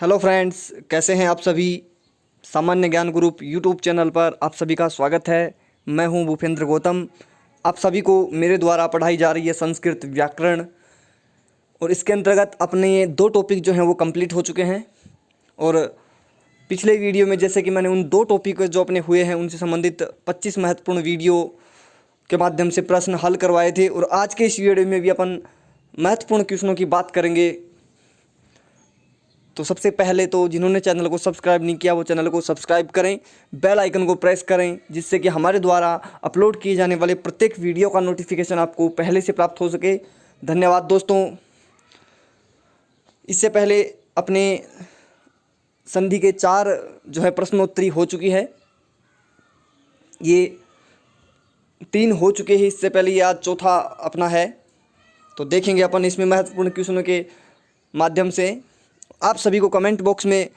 Hello friends, कैसे हैं आप सभी। सामान्य ज्ञान ग्रुप यूट्यूब चैनल पर आप सभी का स्वागत है। मैं हूं भूपेंद्र गौतम। आप सभी को मेरे द्वारा पढ़ाई जा रही है संस्कृत व्याकरण, और इसके अंतर्गत अपने ये 2 टॉपिक जो हैं वो कंप्लीट हो चुके हैं। और पिछले वीडियो में जैसे कि मैंने उन 2 टॉपिक जो अपने हुए हैं उनसे संबंधित 25 महत्वपूर्ण वीडियो के माध्यम से प्रश्न हल करवाए थे, और आज के इस वीडियो में भी अपन महत्वपूर्ण क्वेश्चनों की बात करेंगे। तो सबसे पहले तो जिन्होंने चैनल को सब्सक्राइब नहीं किया वो चैनल को सब्सक्राइब करें, बेल आइकन को प्रेस करें, जिससे कि हमारे द्वारा अपलोड किए जाने वाले प्रत्येक वीडियो का नोटिफिकेशन आपको पहले से प्राप्त हो सके। धन्यवाद दोस्तों। इससे पहले अपने संधि के 4 जो है प्रश्नोत्तरी हो चुकी है, ये 3 हो चुके हैं। इससे पहले ये आज चौथा अपना है। तो देखेंगे अपन इसमें महत्वपूर्ण क्वेश्चनों के माध्यम से। आप सभी को कमेंट बॉक्स में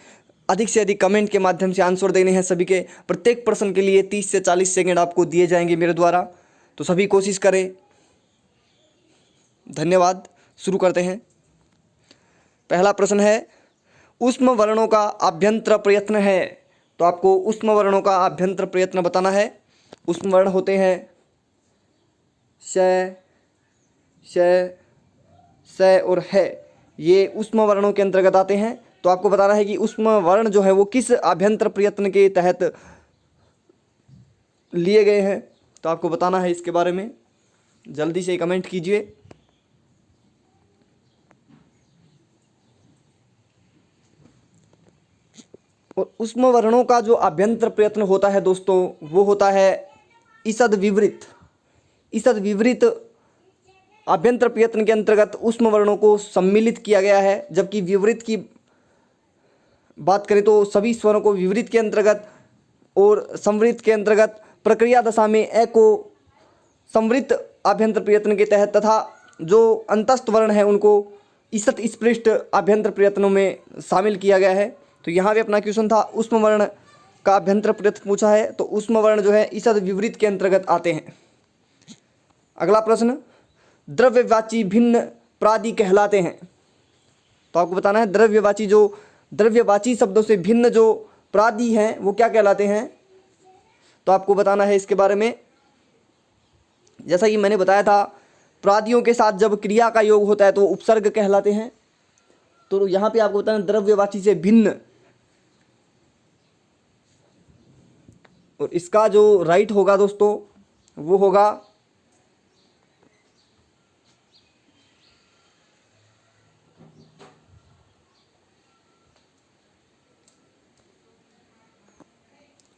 अधिक से अधिक कमेंट के माध्यम से आंसर देने हैं। सभी के प्रत्येक प्रश्न के लिए 30 से 40 सेकंड आपको दिए जाएंगे मेरे द्वारा, तो सभी कोशिश करें। धन्यवाद। शुरू करते हैं। पहला प्रश्न है, ऊष्म वर्णों का आभ्यंतर प्रयत्न है। तो आपको ऊष्म वर्णों का आभ्यंतर प्रयत्न बताना है। ऊष्म वर्ण होते हैं श, श, स और है। ये ऊष्म वर्णों के अंतर्गत आते हैं। तो आपको बताना है कि ऊष्म वर्ण जो है वो किस आभ्यंतर प्रयत्न के तहत लिए गए हैं। तो आपको बताना है इसके बारे में। जल्दी से कमेंट कीजिए। और ऊष्म वर्णों का जो आभ्यंतर प्रयत्न होता है दोस्तों, वो होता है ईषद विवृत। ईषद विवृत आभ्यंतर प्रयत्न के अंतर्गत ऊष्म वर्णों को सम्मिलित किया गया है। जबकि विवृत की बात करें तो सभी स्वरों को विवृत के अंतर्गत और संवृत के अंतर्गत प्रक्रिया दशा में ए को संवृत आभ्यंतर प्रयत्न के तहत तथा जो अंतस्थ वर्ण है उनको ईषद स्पृष्ट आभ्यंतर प्रयत्नों में शामिल किया गया है। तो यहाँ भी अपना क्वेश्चन था ऊष्म वर्ण का आभ्यंतर प्रयत्न पूछा है, तो ऊष्म वर्ण जो है ईषद विवृत के अंतर्गत आते हैं। अगला प्रश्न, द्रव्यवाची भिन्न प्रादि कहलाते हैं। तो आपको बताना है द्रव्यवाची, जो द्रव्यवाची शब्दों से भिन्न जो प्रादि हैं वो क्या कहलाते हैं। तो आपको बताना है इसके बारे में। जैसा कि मैंने बताया था, प्रादियों के साथ जब क्रिया का योग होता है तो उपसर्ग कहलाते हैं। तो यहाँ पे आपको बताना द्रव्यवाची से भिन्न, और इसका जो राइट होगा दोस्तों वो होगा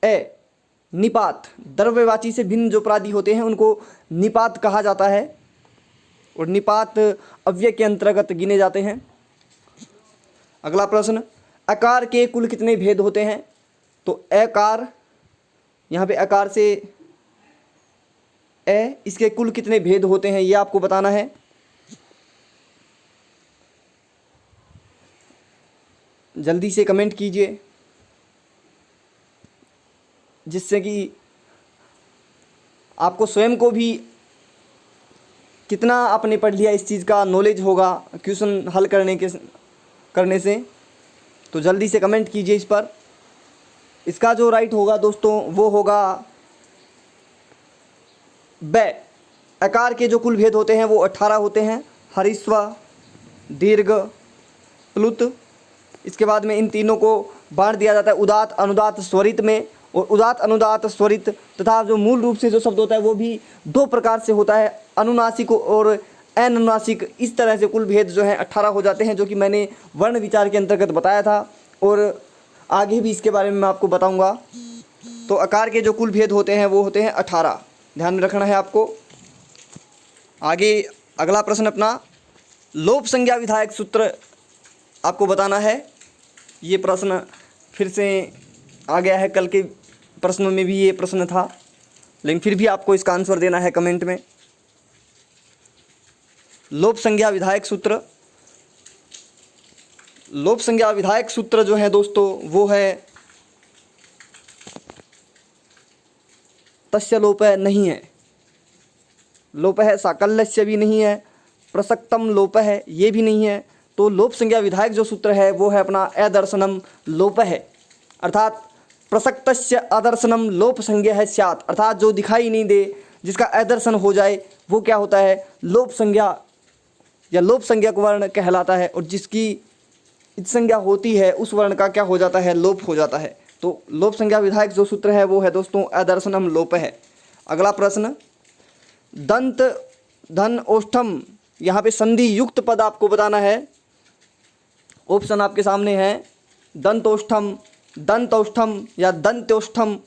ए, निपात। द्रव्यवाची से भिन्न जो प्रादि होते हैं उनको निपात कहा जाता है, और निपात अव्यय के अंतर्गत गिने जाते हैं। अगला प्रश्न, अकार के कुल कितने भेद होते हैं। तो अकार, यहाँ पे अकार से ए, इसके कुल कितने भेद होते हैं ये आपको बताना है। जल्दी से कमेंट कीजिए, जिससे कि आपको स्वयं को भी कितना आपने पढ़ लिया इस चीज़ का नॉलेज होगा क्वेश्चन हल करने से। तो जल्दी से कमेंट कीजिए इस पर। इसका जो राइट होगा दोस्तों वो होगा ब। अकार के जो कुल भेद होते हैं वो 18 होते हैं। हरिस्व, दीर्घ, प्लुत। इसके बाद में इन तीनों को बांट दिया जाता है उदात अनुदात स्वरित में। और उदात अनुदात स्वरित तथा जो मूल रूप से जो शब्द होता है वो भी 2 प्रकार से होता है, अनुनासिक और अनुनासिक। इस तरह से कुल भेद जो है 18 हो जाते हैं, जो कि मैंने वर्ण विचार के अंतर्गत बताया था, और आगे भी इसके बारे में मैं आपको बताऊंगा। तो आकार के जो कुल भेद होते हैं वो होते हैं 18। ध्यान में रखना है आपको। आगे अगला प्रश्न अपना, लोप संज्ञा विधायक सूत्र आपको बताना है। ये प्रश्न फिर से आ गया है, कल के प्रश्नों में भी ये प्रश्न था, लेकिन फिर भी आपको इसका आंसर देना है कमेंट में। लोप संज्ञा विधायक सूत्र, लोप संज्ञा विधायक सूत्र जो है दोस्तों वो है तस्य लोप नहीं है, लोप है साकल्यस्य भी नहीं है, प्रसक्तम लोप है ये भी नहीं है, तो लोप संज्ञा विधायक जो सूत्र है वो है अपना अदर्शनम लोप है, अर्थात प्रसक्तस्य अदर्शनम लोप संज्ञा है स्यात्, अर्थात जो दिखाई नहीं दे, जिसका अदर्शन हो जाए वो क्या होता है, लोप संज्ञा या लोप संज्ञक वर्ण कहलाता है, और जिसकी इत संज्ञा होती है उस वर्ण का क्या हो जाता है, लोप हो जाता है। तो लोप संज्ञा विधायक जो सूत्र है वो है दोस्तों अदर्शनम लोप है। अगला प्रश्न, दंत धन ओष्ठम, यहाँ पे संधि युक्त पद आपको बताना है। ऑप्शन आपके सामने है, दंतोष्ठम, दंतौष्ठम या दंत्योष्ठम,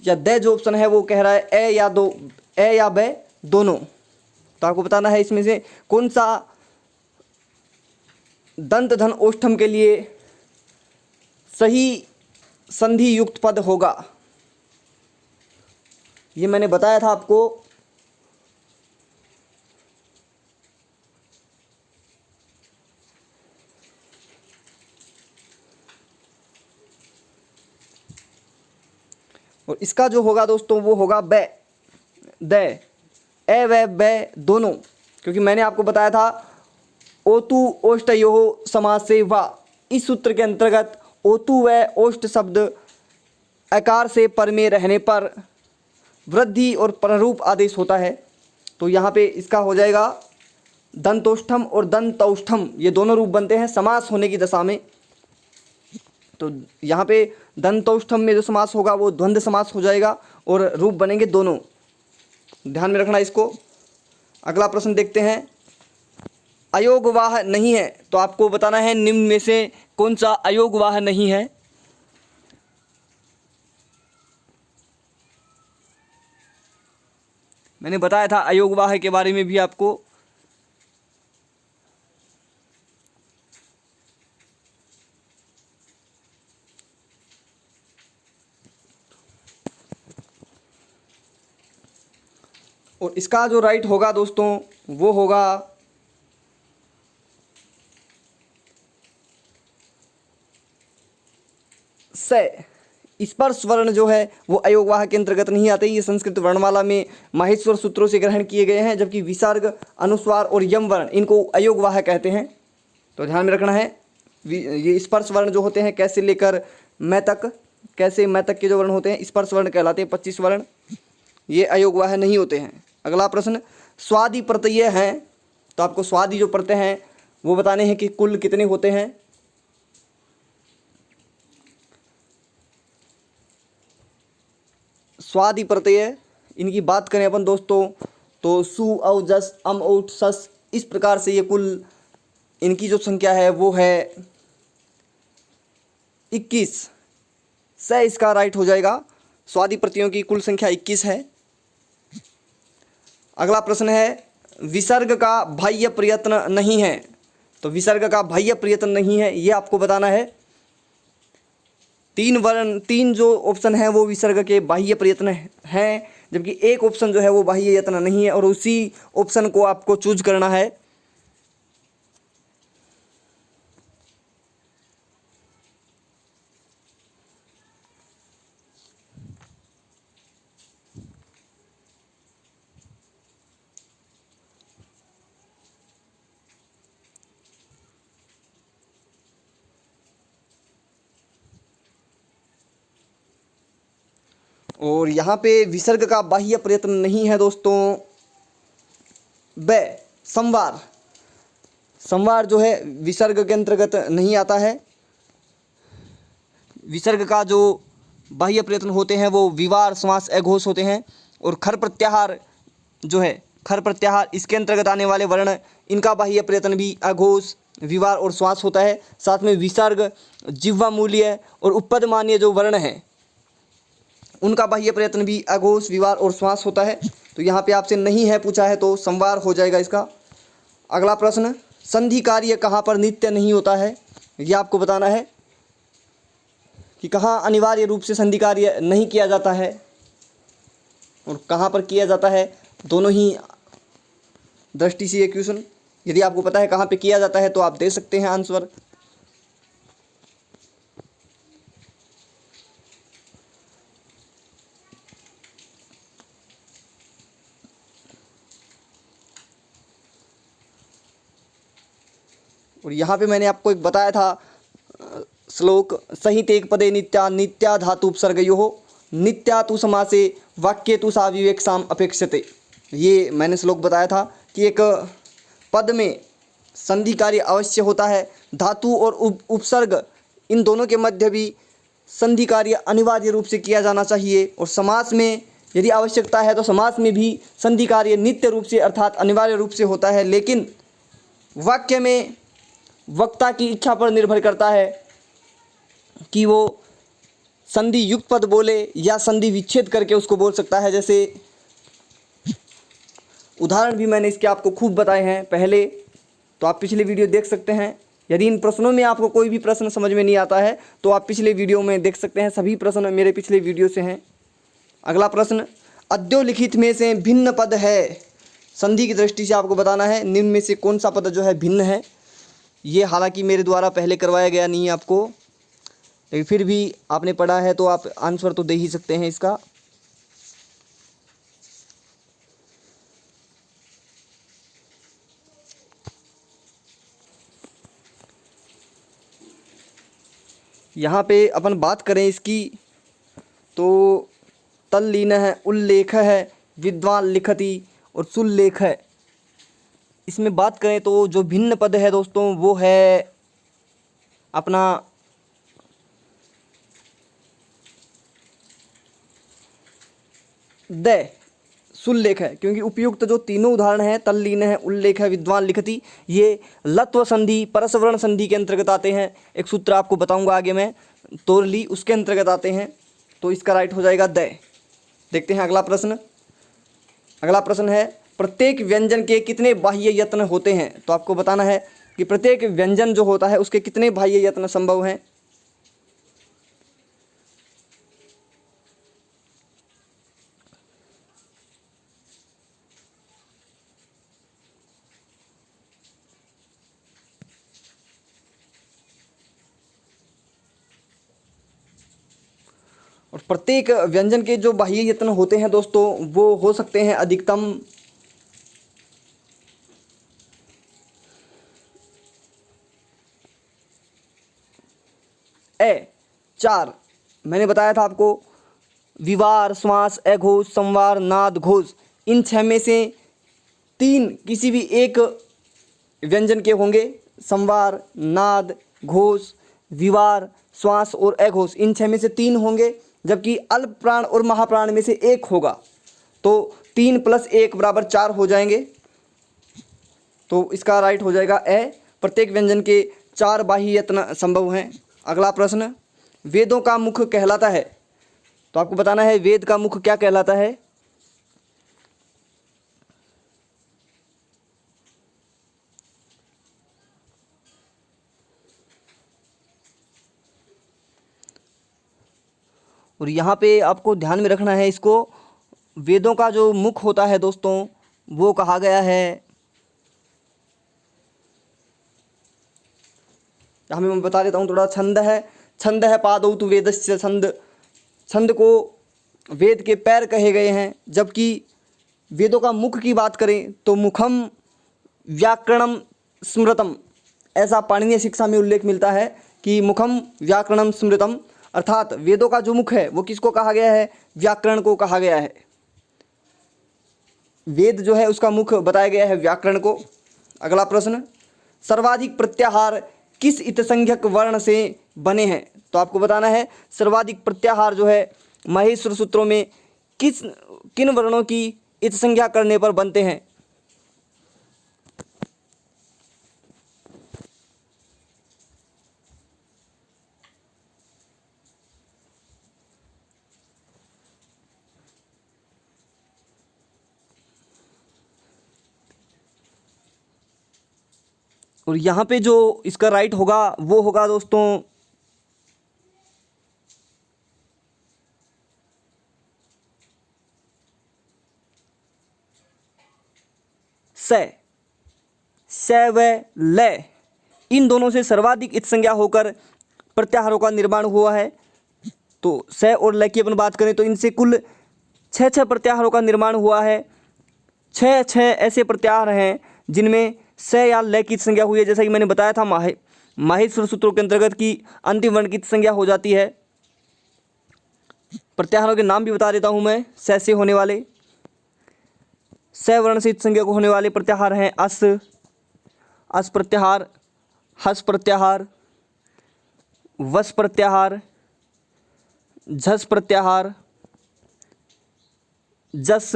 या द जो ऑप्शन है वो कह रहा है ए या दो, ए या ब दोनों। तो आपको बताना है इसमें से कौन सा दंत धन ओष्ठम के लिए सही संधि युक्त पद होगा। ये मैंने बताया था आपको। और इसका जो होगा दोस्तों वो होगा ब, द, ए व ब दोनों, क्योंकि मैंने आपको बताया था ओतु ओष्ठयोः समास से वा, इस सूत्र के अंतर्गत ओतु व ओष्ठ शब्द आकार से पर में रहने पर वृद्धि और पररूप आदेश होता है। तो यहाँ पे इसका हो जाएगा दंतोष्ठम और दंतौष्ठम, ये दोनों रूप बनते हैं समास होने की दशा में। तो यहाँ पे दंतौष्ठम में जो समास होगा वो द्वंद्व समास हो जाएगा और रूप बनेंगे दोनों, ध्यान में रखना इसको। अगला प्रश्न देखते हैं, अयोगवाह नहीं है, तो आपको बताना है निम्न में से कौन सा अयोगवाह नहीं है। मैंने बताया था अयोगवाह के बारे में भी आपको। और इसका जो राइट होगा दोस्तों वो होगा स। स्पर्श वर्ण जो है वो अयोगवाह के अंतर्गत नहीं आते, ये संस्कृत वर्णमाला में माहेश्वर सूत्रों से ग्रहण किए गए हैं, जबकि विसर्ग, अनुस्वार और यम वर्ण इनको अयोगवाह कहते हैं। तो ध्यान में रखना है, ये स्पर्श वर्ण जो होते हैं कैसे लेकर मैं तक, कैसे मैं तक के जो वर्ण होते हैं स्पर्श वर्ण कहलाते हैं, 25 वर्ण, ये अयोगवाह नहीं होते हैं। अगला प्रश्न, स्वादि प्रत्यय हैं, तो आपको स्वादि जो प्रत्यय हैं वो बताने हैं कि कुल कितने होते हैं। स्वादि प्रत्यय इनकी बात करें अपन दोस्तों तो सु औ जस अम औट सस, इस प्रकार से ये कुल इनकी जो संख्या है वो है 21। स इसका राइट हो जाएगा, स्वादि प्रत्ययों की कुल संख्या 21 है। अगला प्रश्न है, विसर्ग का बाह्य प्रयत्न नहीं है, तो विसर्ग का बाह्य प्रयत्न नहीं है ये आपको बताना है। तीन जो ऑप्शन है वो विसर्ग के बाह्य प्रयत्न हैं, जबकि एक ऑप्शन जो है वो बाह्य यत्न नहीं है, और उसी ऑप्शन को आपको चूज करना है। और यहाँ पे विसर्ग का बाह्य प्रयत्न नहीं है दोस्तों, ब संवार, संवार जो है विसर्ग के अंतर्गत नहीं आता है। विसर्ग का जो बाह्य प्रयत्न होते हैं वो विवार, समास, अघोष होते हैं, और खर प्रत्याहार जो है, खर प्रत्याहार इसके अंतर्गत आने वाले वर्ण इनका बाह्य प्रयत्न भी अघोष, विवार और श्वास होता है। साथ में विसर्ग, जिह्वा मूल्य और उपपद मान्य जो वर्ण हैं उनका बाह्य प्रयत्न भी अघोष, विवार और श्वास होता है। तो यहाँ पे आपसे नहीं है पूछा है तो संवार हो जाएगा इसका। अगला प्रश्न, संधि कार्य कहाँ पर नित्य नहीं होता है, ये आपको बताना है कि कहाँ अनिवार्य रूप से संधि कार्य नहीं किया जाता है और कहाँ पर किया जाता है। दोनों ही दृष्टि से ये क्वेश्चन, यदि आपको पता है कहाँ पे किया जाता है तो आप दे सकते हैं आंसर। और यहाँ पे मैंने आपको एक बताया था श्लोक, संहित एक पदे नित्या नित्या धातु उपसर्गयोः नित्या तु समासे वाक्ये तु सा विवेक्षाम अपेक्षते। ये मैंने श्लोक बताया था कि एक पद में संधि कार्य अवश्य होता है, धातु और उपसर्ग इन दोनों के मध्य भी संधि कार्य अनिवार्य रूप से किया जाना चाहिए। और समास में यदि आवश्यकता है तो समास में भी संधि कार्य नित्य रूप से अर्थात अनिवार्य रूप से होता है, लेकिन वाक्य में वक्ता की इच्छा पर निर्भर करता है कि वो संधि युक्त पद बोले या संधि विच्छेद करके उसको बोल सकता है। जैसे उदाहरण भी मैंने इसके आपको खूब बताए हैं पहले, तो आप पिछले वीडियो देख सकते हैं। यदि इन प्रश्नों में आपको कोई भी प्रश्न समझ में नहीं आता है तो आप पिछले वीडियो में देख सकते हैं, सभी प्रश्न मेरे पिछले वीडियो से हैं। अगला प्रश्न, अद्योलिखित में से भिन्न पद है, संधि की दृष्टि से आपको बताना है निम्न में से कौन सा पद जो है भिन्न है। ये हालांकि मेरे द्वारा पहले करवाया गया नहीं है आपको, लेकिन फिर भी आपने पढ़ा है तो आप आंसर तो दे ही सकते हैं इसका। यहाँ पे अपन बात करें इसकी तो तल्लीन है, उल्लेख है, विद्वान लिखति और सुल्लेख है। इसमें बात करें तो जो भिन्न पद है दोस्तों वो है अपना द सुल्लेख है, क्योंकि उपयुक्त जो तीनों उदाहरण हैं तल्लीन है, उल्लेख है, विद्वान लिखति, ये लत्व संधि परसवर्ण संधि के अंतर्गत आते हैं। एक सूत्र आपको बताऊंगा आगे मैं, तोरली, उसके अंतर्गत आते हैं। तो इसका राइट हो जाएगा द। देखते हैं अगला प्रश्न। अगला प्रश्न है, प्रत्येक व्यंजन के कितने बाह्य यत्न होते हैं। तो आपको बताना है कि प्रत्येक व्यंजन जो होता है उसके कितने बाह्य यत्न संभव हैं। और प्रत्येक व्यंजन के जो बाह्य यत्न होते हैं दोस्तों वो हो सकते हैं अधिकतम ए 4। मैंने बताया था आपको, विवार, श्वास, अघोष, संवार, नाद, घोष, इन 6 में से 3 किसी भी एक व्यंजन के होंगे। संवार, नाद, घोष, विवार, श्वास और अघोष, इन 6 में से 3 होंगे, जबकि अल्प प्राण और महाप्राण में से 1 होगा। तो 3 + 1 = 4 हो जाएंगे। तो इसका राइट हो जाएगा ए। प्रत्येक व्यंजन के 4 बाह्य यत्न संभव हैं। अगला प्रश्न, वेदों का मुख कहलाता है। तो आपको बताना है वेद का मुख क्या कहलाता है। और यहाँ पे आपको ध्यान में रखना है इसको, वेदों का जो मुख होता है दोस्तों वो कहा गया है, यहाँ मैं बता देता हूँ थोड़ा। छंद है पादौ तु वेदस्य छंद, छंद को वेद के पैर कहे गए हैं। जबकि वेदों का मुख की बात करें तो मुखम व्याकरणम स्मृतम, ऐसा पाणिनीय शिक्षा में उल्लेख मिलता है कि मुखम व्याकरणम स्मृतम, अर्थात वेदों का जो मुख है वो किसको कहा गया है, व्याकरण को कहा गया है। वेद जो है उसका मुख बताया गया है व्याकरण को। अगला प्रश्न, सर्वाधिक प्रत्याहार किस इतसंज्ञक वर्ण से बने हैं। तो आपको बताना है सर्वाधिक प्रत्याहार जो है महेश्वर सूत्रों में किन वर्णों की इतसंज्ञा करने पर बनते हैं। और यहाँ पे जो इसका राइट होगा वो होगा दोस्तों स व ल, इन दोनों से सर्वाधिक इतसंज्ञा होकर प्रत्याहारों का निर्माण हुआ है। तो स और ल की अपन बात करें तो इनसे कुल 6 प्रत्याहारों का निर्माण हुआ है। 6 ऐसे प्रत्याहार हैं जिनमें स या ल की संज्ञा हुई है, जैसा कि मैंने बताया था माहेश्वर सूत्रों के अंतर्गत की अंतिम वर्ण की संज्ञा हो जाती है। प्रत्याहारों के नाम भी बता देता हूं मैं। से होने वाले, स वर्ण से संज्ञा को होने वाले प्रत्याहार हैं अस प्रत्याहार, हस प्रत्याहार, वस प्रत्याहार, झस प्रत्याहार, जस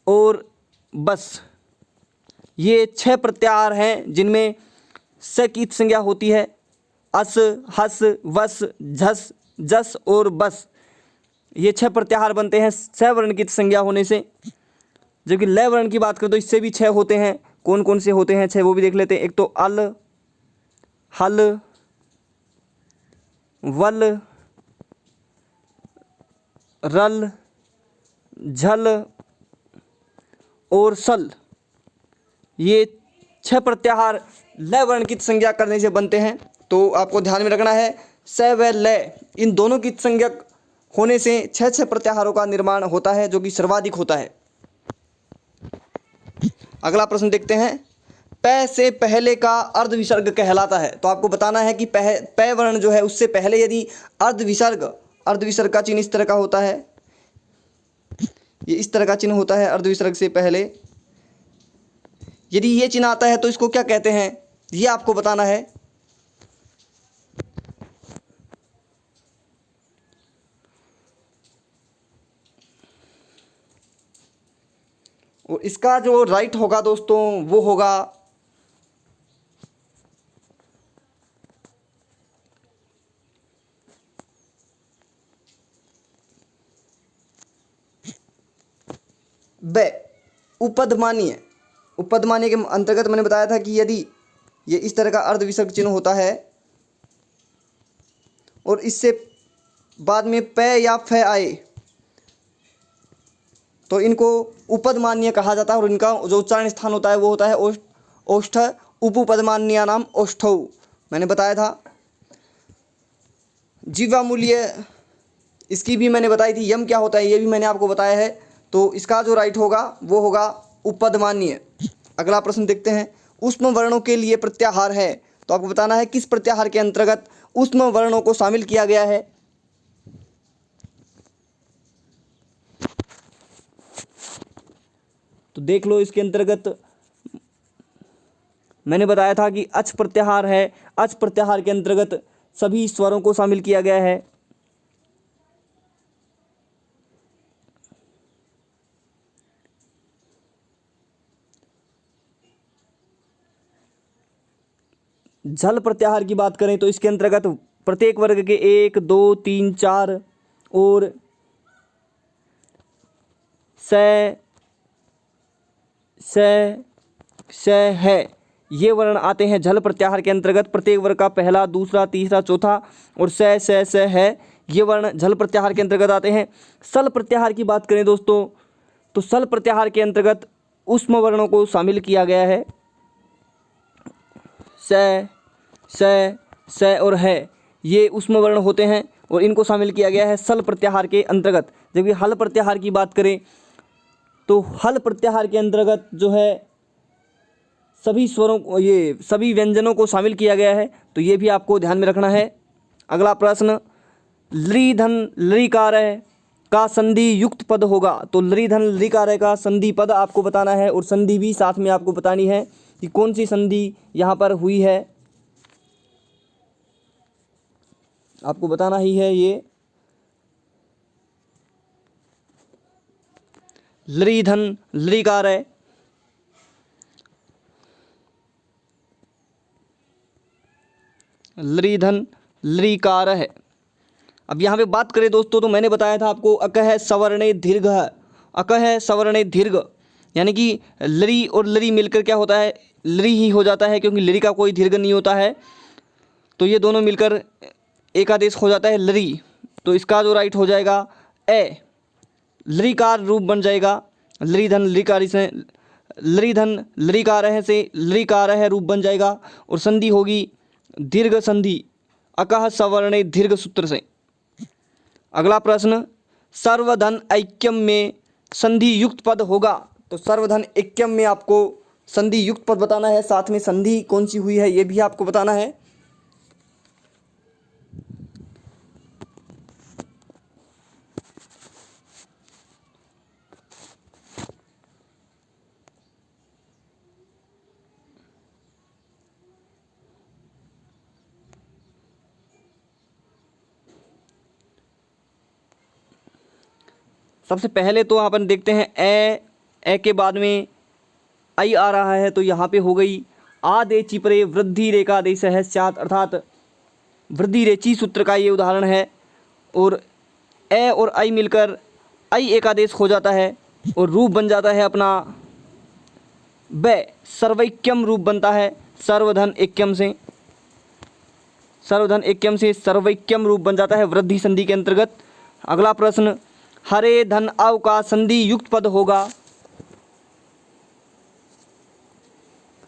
और बस। ये 6 प्रत्याहार हैं जिनमें स की संज्ञा होती है। अस, हस, वस, झस, जस और बस, ये 6 प्रत्याहार बनते हैं स वर्ण की संज्ञा होने से। जबकि ल वर्ण की बात करें तो इससे भी 6 होते हैं। कौन कौन से होते हैं 6 वो भी देख लेते हैं। एक तो अल, हल, वल, रल, झल और सल। ये 6 प्रत्याहार ल वर्ण की संज्ञा करने से बनते हैं। तो आपको ध्यान में रखना है स व ल इन दोनों की संज्ञा होने से 6 प्रत्याहारों का निर्माण होता है, जो कि सर्वाधिक होता है। अगला प्रश्न देखते हैं। प से पहले का अर्ध विसर्ग कहलाता है। तो आपको बताना है कि प वर्ण जो है उससे पहले यदि अर्ध विसर्ग का चिन्ह इस तरह का होता है, ये इस तरह का चिन्ह होता है अर्ध विसर्ग से पहले, यदि ये चिन्ह आता है तो इसको क्या कहते हैं, ये आपको बताना है। और इसका जो राइट होगा दोस्तों वो होगा ब, उपदमानीय। उपदमानीय के अंतर्गत मैंने बताया था कि यदि ये इस तरह का अर्ध विसर्ग चिन्ह होता है और इससे बाद में प या फ आए तो इनको उपदमान्य कहा जाता है। और इनका जो उच्चारण स्थान होता है वो होता है ओष्ठ, उपपदमान्या नाम ओष्ठौ। मैंने बताया था। जीवामूल्य इसकी भी मैंने बताई थी। यम क्या होता है ये भी मैंने आपको बताया है। तो इसका जो राइट होगा वो होगा उपदमान्य। अगला प्रश्न देखते हैं। ऊष्म वर्णों के लिए प्रत्याहार है, तो आपको बताना है किस प्रत्याहार के अंतर्गत ऊष्म वर्णों को शामिल किया गया है। तो देख लो, इसके अंतर्गत मैंने बताया था कि अच प्रत्याहार है। अच प्रत्याहार के अंतर्गत सभी स्वरों को शामिल किया गया है। झल प्रत्याहार की बात करें तो इसके अंतर्गत प्रत्येक वर्ग के 1, 2, 3, 4 और स है, ये वर्ण आते हैं झल प्रत्याहार के अंतर्गत। प्रत्येक वर्ग का पहला, दूसरा, तीसरा, चौथा और स है, ये वर्ण झल प्रत्याहार के अंतर्गत आते हैं। सल प्रत्याहार की बात करें दोस्तों तो सल प्रत्याहार के अंतर्गत ऊष्म वर्णों को शामिल किया गया है। स और है, ये ऊष्म वर्ण होते हैं और इनको शामिल किया गया है सल प्रत्याहार के अंतर्गत। जबकि हल प्रत्याहार की बात करें तो हल प्रत्याहार के अंतर्गत जो है सभी स्वरों ये सभी व्यंजनों को शामिल किया गया है। तो ये भी आपको ध्यान में रखना है। अगला प्रश्न, लृधन लृकारय का संधि युक्त पद होगा। तो लृधन लृकारय का संधि पद आपको बताना है और संधि भी साथ में आपको बतानी है कि कौन सी संधि यहाँ पर हुई है, आपको बताना ही है। ये लृधन लृकारय, लृधन लृकार है। अब यहाँ पे बात करें दोस्तों तो मैंने बताया था आपको अकह सवर्णे दीर्घ, अकह सवर्णे दीर्घ यानी कि लरी और लरी मिलकर क्या होता है, लरी ही हो जाता है, क्योंकि लरी का कोई दीर्घ नहीं होता है। तो ये दोनों मिलकर एक आदेश हो जाता है लरी। तो इसका जो राइट हो जाएगा ए, लरीकार रूप बन जाएगा। लरीधन लरीकारी से लरीधन लरीकार से लरीकार है रूप बन जाएगा और संधि होगी दीर्घ संधि अकह सवर्णे दीर्घ सूत्र से। अगला प्रश्न, सर्वधन ऐक्यम में संधि युक्त पद होगा। तो सर्वधन ऐक्यम में आपको संधि युक्त पद बताना है, साथ में संधि कौन सी हुई है ये भी आपको बताना है। सबसे पहले तो अपन देखते हैं ए के बाद में आई आ रहा है, तो यहाँ पे हो गई आदे चिपरे वृद्धि रेखा देश है स्यात्, अर्थात वृद्धि रेची सूत्र का ये उदाहरण है। और ए और आई मिलकर आई एकादेश हो जाता है और रूप बन जाता है अपना ब, सर्वैक्यम रूप बनता है सर्वधन एक्यम से, सर्वधन एक्यम से सर्वैक्यम रूप बन जाता है वृद्धि संधि के अंतर्गत। अगला प्रश्न, हरे धन अव का संधि युक्त पद होगा।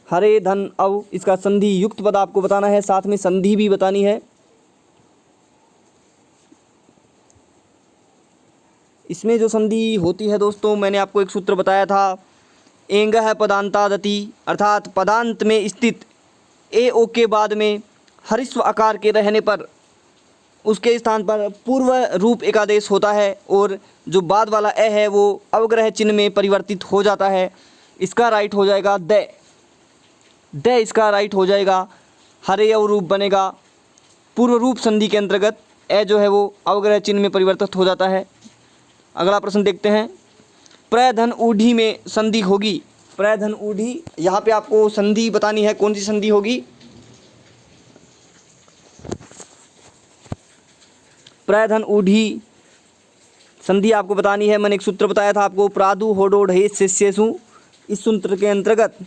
हरे धन अव, इसका संधि युक्त पद आपको बताना है, साथ में संधि भी बतानी है। इसमें जो संधि होती है दोस्तों, मैंने आपको एक सूत्र बताया था, एंगः पदांतादति, अर्थात पदांत में स्थित ए ओ के बाद में हरिस्व आकार के रहने पर उसके स्थान पर पूर्व रूप एकादेश होता है और जो बाद वाला ए है वो अवग्रह चिन्ह में परिवर्तित हो जाता है। इसका राइट हो जाएगा द, इसका राइट हो जाएगा। हरे अव रूप बनेगा पूर्व रूप संधि के अंतर्गत, ए जो है वो अवग्रह चिन्ह में परिवर्तित हो जाता है। अगला प्रश्न देखते हैं, प्रधन ऊढ़ी में संधि होगी। प्रधन ऊढ़ी, यहाँ पे आपको संधि बतानी है, कौन सी संधि होगी। प्रधन ऊढ़ी संधि आपको बतानी है। मैंने एक सूत्र बताया था आपको, प्रादु होडोढ़े शिष्येषु, इस सूत्र के अंतर्गत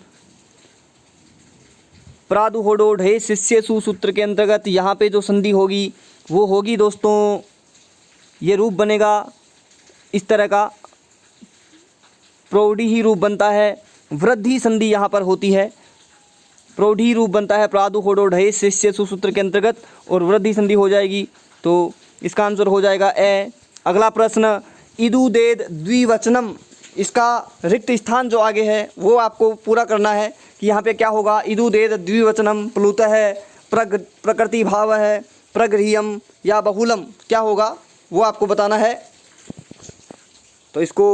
प्रादु होडोढ़े शिष्येषु सूत्र के अंतर्गत यहाँ पे जो संधि होगी वो होगी दोस्तों, ये रूप बनेगा इस तरह का, प्रौढ़ी ही रूप बनता है, वृद्धि संधि यहाँ पर होती है, प्रौढ़ी रूप बनता है प्रादु होडोढ़े शिष्येषु सूत्र के अंतर्गत और वृद्धि संधि हो जाएगी, तो इसका आंसर हो जाएगा ए। अगला प्रश्न, इदुदेद द्विवचनम, इसका रिक्त स्थान जो आगे है वो आपको पूरा करना है कि यहाँ पे क्या होगा। इदुदेद द्विवचनम प्लुतः प्रकृति भाव है, प्रगृह्यम या बहुलम, क्या होगा वो आपको बताना है। तो इसको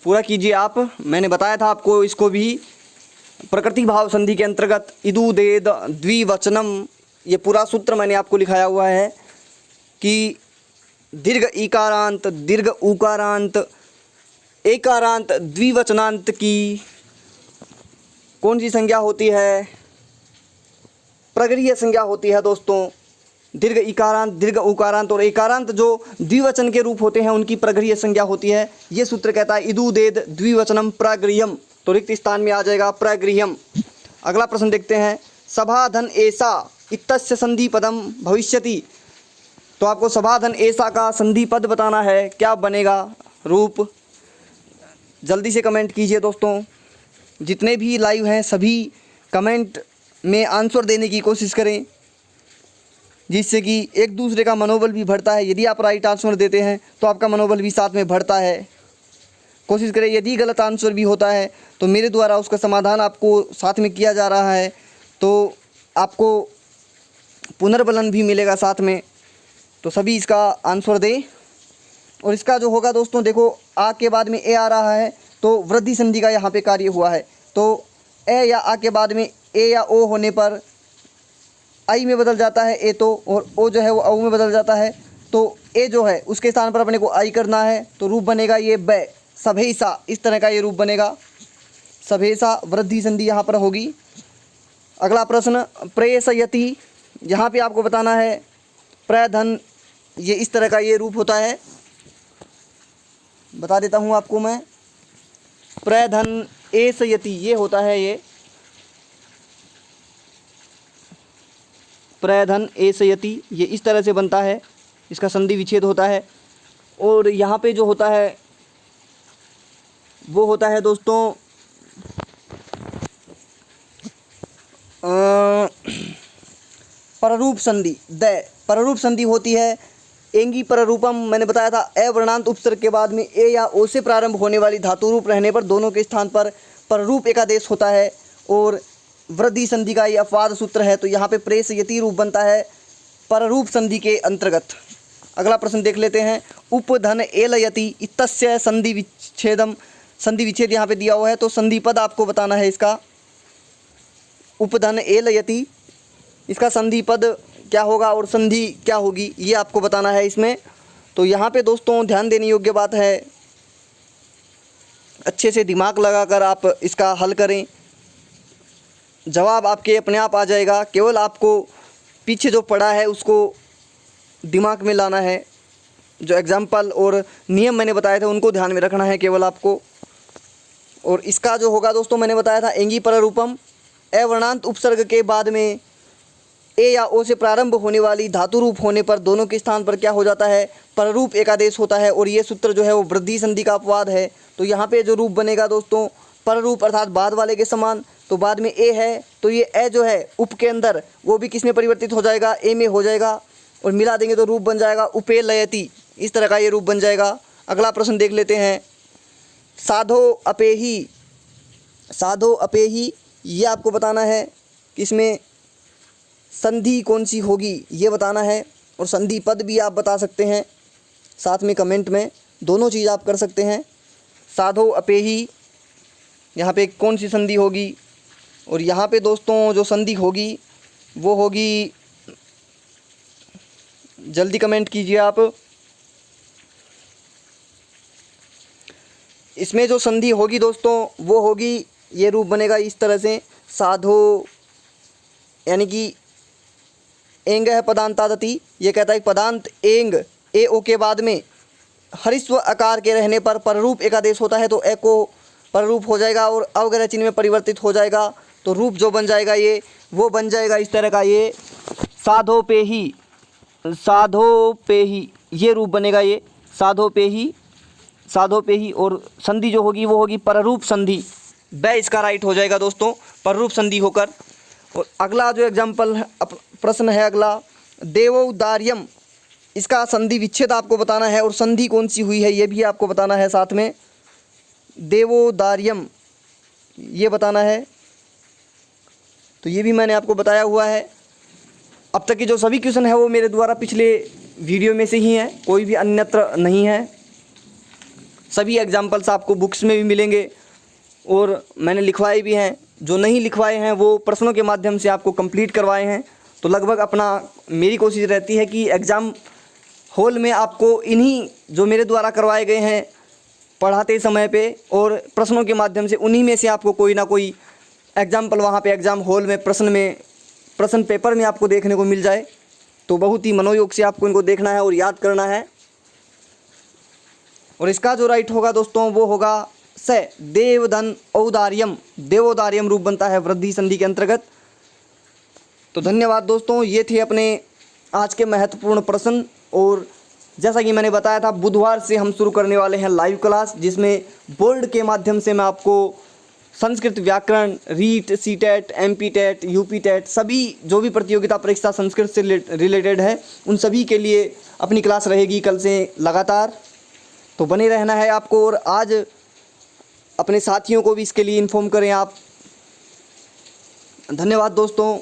पूरा कीजिए आप, मैंने बताया था आपको, इसको भी प्रकृति भाव संधि के अंतर्गत इदुदेद द्विवचनम, ये पूरा सूत्र मैंने आपको लिखाया हुआ है कि दीर्घ इकारांत, दीर्घ उकारांत, एकारांत, द्विवचनांत की कौन सी संज्ञा होती है, प्रगृह्य संज्ञा होती है दोस्तों। दीर्घ इकारांत, दीर्घ उकारांत और एकारांत जो द्विवचन के रूप होते हैं उनकी प्रगृह्य संज्ञा होती है। ये सूत्र कहता है इदुदेद द्विवचनम प्रगृह्यम, तो रिक्त स्थान में आ जाएगा प्रगृह्यम। अगला प्रश्न देखते हैं, सभाधन ऐसा इत्यस्य संधि पदम भविष्यति, तो आपको सभाधन ऐसा का संधि पद बताना है, क्या बनेगा रूप। जल्दी से कमेंट कीजिए दोस्तों, जितने भी लाइव हैं सभी कमेंट में आंसर देने की कोशिश करें, जिससे कि एक दूसरे का मनोबल भी बढ़ता है। यदि आप राइट आंसर देते हैं तो आपका मनोबल भी साथ में बढ़ता है। कोशिश करें, यदि गलत आंसर भी होता है तो मेरे द्वारा उसका समाधान आपको साथ में किया जा रहा है, तो आपको पुनर्बलन भी मिलेगा साथ में। तो सभी इसका आंसर दें। और इसका जो होगा दोस्तों, देखो आ के बाद में ए आ रहा है तो वृद्धि संधि का यहाँ पे कार्य हुआ है, तो ए या आ के बाद में ए या ओ होने पर आई में बदल जाता है ए तो, और ओ जो है वो औ में बदल जाता है, तो ए जो है उसके स्थान पर अपने को आई करना है, तो रूप बनेगा ये ब, सभेसा, इस तरह का ये रूप बनेगा सभेसा, वृद्धि संधि यहाँ पर होगी। अगला प्रश्न, प्रेषयति, यहाँ पे आपको बताना है प्रधन, ये इस तरह का ये रूप होता है, बता देता हूँ आपको मैं। प्रधन एषयति ये होता है, ये प्रधन एषयति ये इस तरह से बनता है, इसका संधि विच्छेद होता है। और यहाँ पे जो होता है वो होता है दोस्तों पररूप संधि, द पररूप संधि होती है। एंगी पररूपम, मैंने बताया था अवर्णांत उपसर्ग के बाद में ए या ओ से प्रारंभ होने वाली धातु रूप रहने पर दोनों के स्थान पर पररूप एकादेश होता है और वृद्धि संधि का ये अपवाद सूत्र है, तो यहाँ पे प्रेषयति रूप बनता है पररूप संधि के अंतर्गत। अगला प्रश्न देख लेते हैं। उपधन एलयति इत्यस्य संधि विच्छेदम, संधि विच्छेद यहाँ पे दिया हुआ है, तो संधि पद आपको बताना है इसका। उपधन एलयति, इसका संधि पद क्या होगा और संधि क्या होगी ये आपको बताना है इसमें। तो यहाँ पे दोस्तों ध्यान देने योग्य बात है, अच्छे से दिमाग लगाकर आप इसका हल करें, जवाब आपके अपने आप आ जाएगा। केवल आपको पीछे जो पढ़ा है उसको दिमाग में लाना है, जो एग्जाम्पल और नियम मैंने बताए थे उनको ध्यान में रखना है केवल आपको। और इसका जो होगा दोस्तों, मैंने बताया था एंगी पररूपम, अवर्णांत उपसर्ग के बाद में ए या ओ से प्रारंभ होने वाली धातु रूप होने पर दोनों के स्थान पर क्या हो जाता है, पररूप एकादेश होता है। और ये सूत्र जो है वो वृद्धि संधि का अपवाद है। तो यहाँ पे जो रूप बनेगा दोस्तों पररूप अर्थात बाद वाले के समान, तो बाद में ए है तो ये ए जो है उप के अंदर वो भी किस में परिवर्तित हो जाएगा, ए में हो जाएगा, और मिला देंगे तो रूप बन जाएगा उपे लयति, इस तरह का ये रूप बन जाएगा। अगला प्रश्न देख लेते हैं। साधो अपेही, साधो अपेही ये आपको बताना है कि इसमें संधि कौन सी होगी ये बताना है, और संधि पद भी आप बता सकते हैं साथ में कमेंट में, दोनों चीज़ आप कर सकते हैं। साधो अपेही यहाँ पे कौन सी संधि होगी, और यहाँ पे दोस्तों जो संधि होगी वो होगी, जल्दी कमेंट कीजिए आप। इसमें जो संधि होगी दोस्तों वो होगी, ये रूप बनेगा इस तरह से, साधो यानी कि एंग है पदांतादति, ये कहता है पदांत एंग ए ओ के बाद में हरिस्व आकार के रहने पर पररूप एकादेश होता है, तो ए को पररूप हो जाएगा और अवग्रह चिन्ह में परिवर्तित हो जाएगा, तो रूप जो बन जाएगा ये वो बन जाएगा इस तरह का, ये साधोपेही, साधोपेही ये रूप बनेगा, ये साधोपेही, साधोपेही। और संधि जो होगी वो होगी पररूप संधि, ब इसका राइट हो जाएगा दोस्तों पररूप संधि होकर। और अगला जो एग्जाम्पल प्रश्न है अगला, देवोदार्यम, इसका संधि विच्छेद आपको बताना है और संधि कौन सी हुई है ये भी आपको बताना है साथ में। देवोदार्यम ये बताना है, तो ये भी मैंने आपको बताया हुआ है। अब तक के जो सभी क्वेश्चन है वो मेरे द्वारा पिछले वीडियो में से ही हैं, कोई भी अन्यत्र नहीं है। सभी एग्जाम्पल्स आपको बुक्स में भी मिलेंगे और मैंने लिखवाए भी हैं, जो नहीं लिखवाए हैं वो प्रश्नों के माध्यम से आपको कंप्लीट करवाए हैं। तो लगभग अपना मेरी कोशिश रहती है कि एग्ज़ाम हॉल में आपको इन्हीं जो मेरे द्वारा करवाए गए हैं पढ़ाते समय पे और प्रश्नों के माध्यम से उन्हीं में से आपको कोई ना कोई एग्जाम्पल वहाँ पे एग्ज़ाम हॉल में प्रश्न पेपर में आपको देखने को मिल जाए। तो बहुत ही मनोयोग से आपको इनको देखना है और याद करना है। और इसका जो राइट होगा दोस्तों वो होगा स देवधन औदार्यम, देवोदार्यम रूप बनता है वृद्धि संधि के अंतर्गत। तो धन्यवाद दोस्तों, ये थे अपने आज के महत्वपूर्ण प्रश्न। और जैसा कि मैंने बताया था बुधवार से हम शुरू करने वाले हैं लाइव क्लास, जिसमें बोर्ड के माध्यम से मैं आपको संस्कृत व्याकरण, रीट, सीटेट, एमपीटेट, यूपीटेट सभी जो भी प्रतियोगिता परीक्षा संस्कृत से रिलेटेड है उन सभी के लिए अपनी क्लास रहेगी कल से लगातार। तो बने रहना है आपको, और आज अपने साथियों को भी इसके लिए इन्फॉर्म करें आप। धन्यवाद दोस्तों।